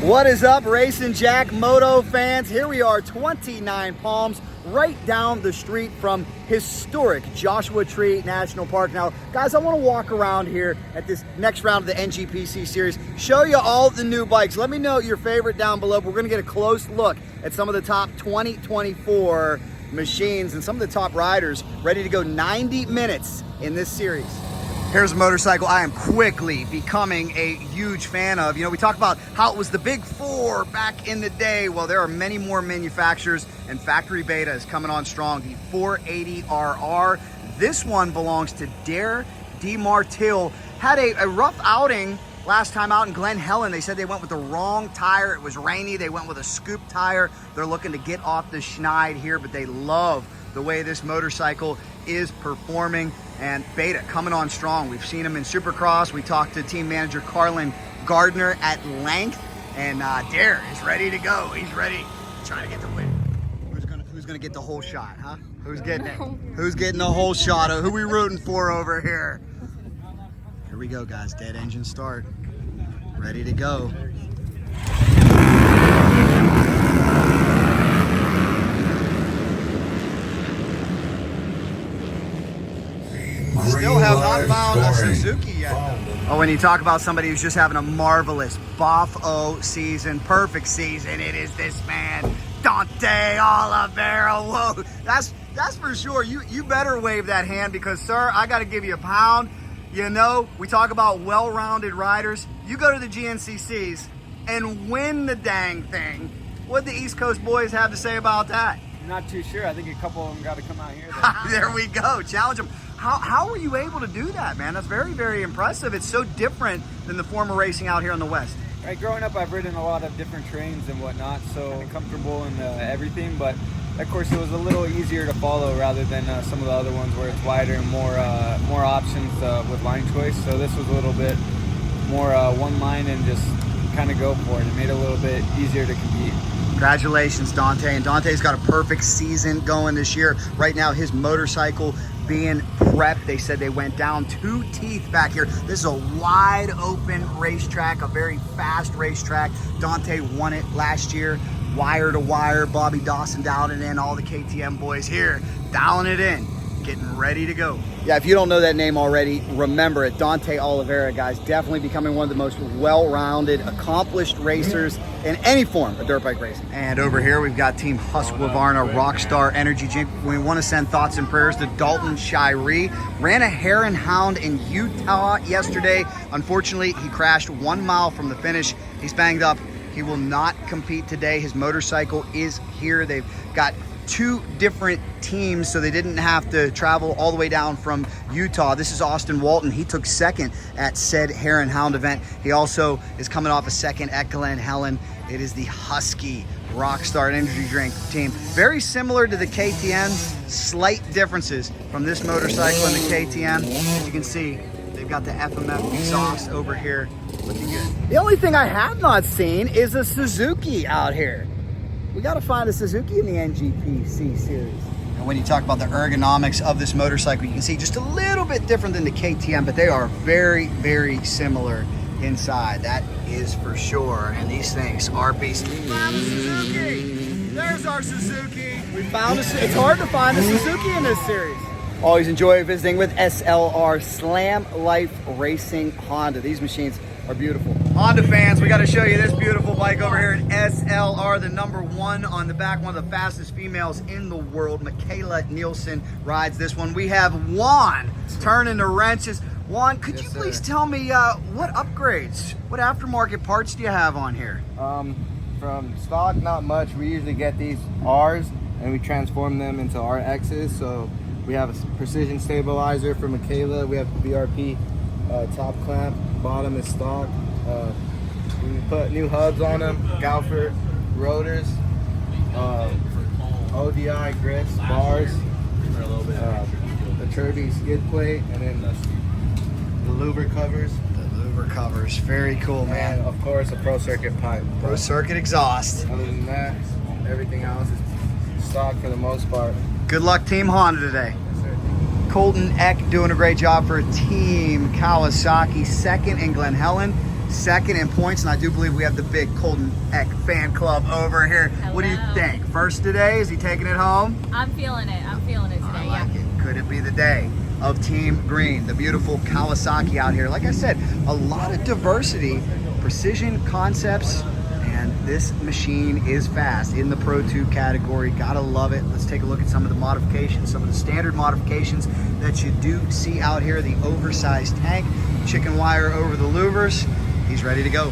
What is up, Racing Jack Moto fans? Here we are, 29 Palms, right down the street from historic Joshua Tree National Park. Now, guys, I want to walk around here at this next round of the NGPC Series, show you all the new bikes. Let me know your favorite down below. We're going to get a close look at some of the top 2024 machines and some of the top riders ready to go 90 minutes in this series. Here's a motorcycle I am quickly becoming a huge fan of. You know, we talked about how it was the big four back in the day. Well, there are many more manufacturers, and factory beta is coming on strong. The 480RR. This one belongs to Dare DeMartille. Had a rough outing last time out in Glen Helen. They said they went with the wrong tire. It was rainy. They went with a scoop tire. They're looking to get off the schneid here, but they love the way this motorcycle is performing, and beta coming on strong. We've seen him in Supercross. We talked to team manager Carlin Gardner at length, and Dare is ready to go. He's ready, trying to get the win. Who's gonna get the whole shot, huh? Who's getting it? Who's getting the whole shot? Who we rooting for over here? Here we go, guys. Dead engine start. Ready to go. Still have not found a Suzuki yet. Oh, when you talk about somebody who's just having a marvelous Boff-O season, perfect season, it is this man, Dante Oliveira. Whoa, that's for sure. You better wave that hand because, sir, I got to give you a pound. You know, we talk about well-rounded riders. You go to the GNCCs and win the dang thing. What the East Coast boys have to say about that? Not too sure. I think a couple of them got to come out here. There we go. Challenge them. How were you able to do that, man? That's very, very impressive. It's so different than the form of racing out here on the West. Right, growing up, I've ridden a lot of different trains and whatnot, so comfortable in everything. But of course, it was a little easier to follow rather than some of the other ones where it's wider and more options with line choice. So this was a little bit more one line and just kind of go for it. It made it a little bit easier to compete. Congratulations, Dante. And Dante's got a perfect season going this year. Right now, his motorcycle being prepped. They said they went down 2 teeth back here. This is a wide open racetrack, a very fast racetrack. Dante won it last year, wire to wire. Bobby Dawson dialed it in, all the KTM boys here dialing it in, getting ready to go. Yeah, if you don't know that name already, remember it. Dante Oliveira, guys, definitely becoming one of the most well-rounded, accomplished racers in any form of dirt bike racing. And over here, we've got Team Husqvarna Rockstar Energy Drink. We want to send thoughts and prayers to Dalton Shiree. Ran a hare and hound in Utah yesterday. Unfortunately, he crashed 1 mile from the finish. He's banged up. He will not compete today. His motorcycle is here. They've got 2 different teams, so they didn't have to travel all the way down from Utah. This is Austin Walton. He took second at said hare and hound event. He also is coming off a second at Glen Helen. It is the Husky Rockstar Energy Drink team. Very similar to the KTM, slight differences from this motorcycle and the KTM. As you can see, they've got the FMF exhaust over here, looking good. The only thing I have not seen is a Suzuki out here. We got to find a Suzuki in the NGPC Series. And when you talk about the ergonomics of this motorcycle, you can see just a little bit different than the KTM, but they are very, very similar inside. That is for sure. And these things are beasts. We found a Suzuki. There's our Suzuki. We found it's hard to find a Suzuki in this series. Always enjoy visiting with SLR Slam Life Racing Honda. These machines are beautiful. Honda fans, we got to show you this beautiful bike over here at SLR, the #1 on the back, one of the fastest females in the world. Michaela Nielsen rides this one. We have Juan turning the wrenches. Juan, could you please tell me what upgrades, what aftermarket parts do you have on here? From stock, not much. We usually get these R's and we transform them into RX's. So we have a precision stabilizer for Michaela. We have BRP top clamp. Bottom is stock. We put new hubs on them, Galfer rotors, ODI grips, bars, the Turby skid plate, and then the louver covers. The louver covers, very cool, man. And of course a Pro Circuit pipe. Pro Circuit exhaust. Other than that, everything else is stock for the most part. Good luck, Team Honda, today. Colton Eck doing a great job for Team Kawasaki, second in Glen Helen. second in points, and I do believe we have the big Colton Eck fan club over here. Hello. What do you think? First today, is he taking it home? I'm feeling it. I'm feeling it today. I like it. Could it be the day of Team Green, the beautiful Kawasaki out here? Like I said, a lot of diversity, precision concepts, and this machine is fast in the Pro 2 category. Gotta love it. Let's take a look at some of the modifications, some of the standard modifications that you do see out here. The oversized tank, chicken wire over the louvers. He's ready to go.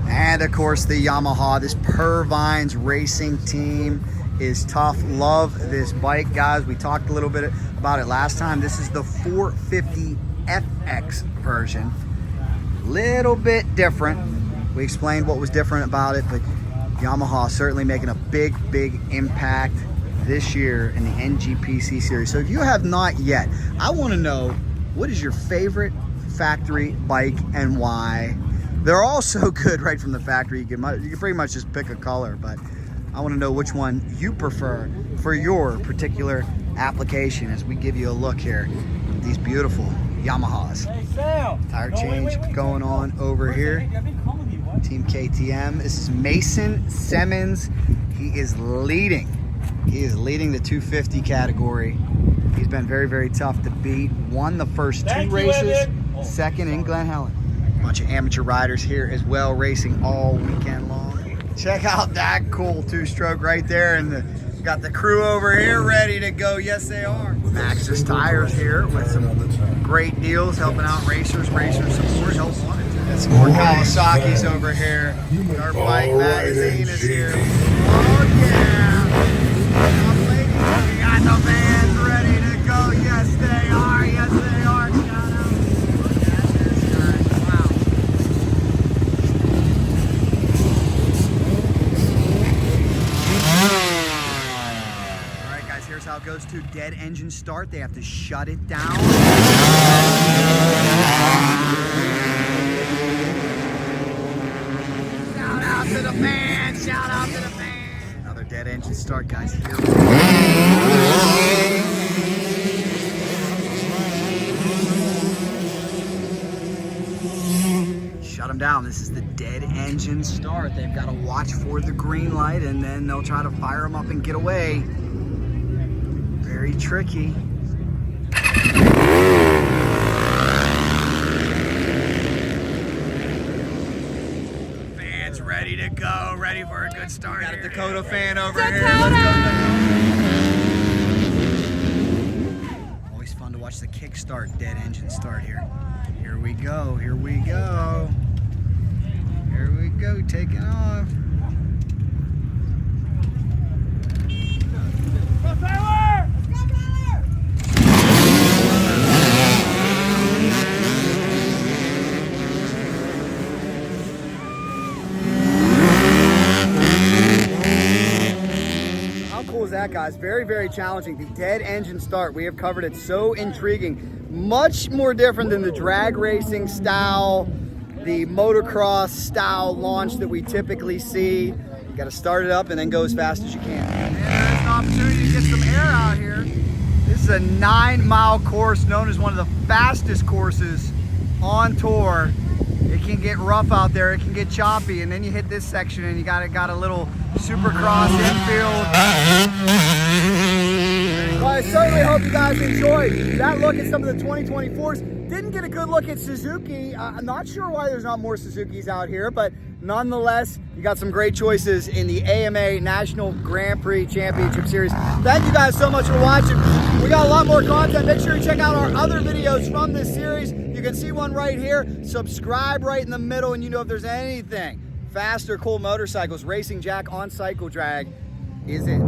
And of course the Yamaha, this Purvines racing team is tough. Love this bike, guys. We talked a little bit about it last time. This is the 450 FX version. Little bit different. We explained what was different about it, but Yamaha certainly making a big impact this year in the NGPC Series. So if you have not yet, I want to know, what is your favorite factory bike and why? They're all so good right from the factory. You can pretty much just pick a color, but I want to know which one you prefer for your particular application as we give you a look here at these beautiful Yamahas. Tire change going on over here. Team KTM. This is Mason Simmons. He is leading. He is leading the 250 category. He's been very tough to beat. Won the first two races, second in Glen Helen. Bunch of amateur riders here as well, racing all weekend long. Check out that cool two-stroke right there, and got the crew over here ready to go. Yes, they are. Maxxis tires here with some great deals, helping out racers support, help wanted. Got some more Kawasaki's over here. Our bike magazine is here. Oh yeah! We got the vans ready to go. Yes, they are. Yes, they are. Shout out. Look at this guy. Wow. All right, guys. Here's how it goes to dead engine start. They have to shut it down. Shout out to the fans! Shout out to the fans! Another dead engine start, guys. Here we go. Shut them down. This is the dead engine start. They've got to watch for the green light, and then they'll try to fire them up and get away. Very tricky. Fans ready to go, ready for a good start. Got a Dakota fan over here. Let's go. Always fun to watch the kickstart dead engine start here. Here we go, here we go. Here we go, taking off. Go Tyler! Let's go Tyler! How cool is that, guys? Very challenging. The dead engine start, we have covered it. So intriguing. Much more different than the drag racing style, the motocross style launch that we typically see. You got to start it up and then go as fast as you can. And there's an opportunity to get some air out here. This is a 9-mile course known as one of the fastest courses on tour. It can get rough out there, it can get choppy, and then you hit this section and you got a little supercross infield. Well, I certainly hope you guys enjoyed that look at some of the 2024s. Didn't get a good look at Suzuki. I'm not sure why there's not more Suzukis out here, but nonetheless, you got some great choices in the AMA National Grand Prix Championship Series. Thank you guys so much for watching. We got a lot more content. Make sure you check out our other videos from this series. You can see one right here. Subscribe right in the middle, and you know if there's anything fast or cool motorcycles, Racing Jack on Cycle Drag is it.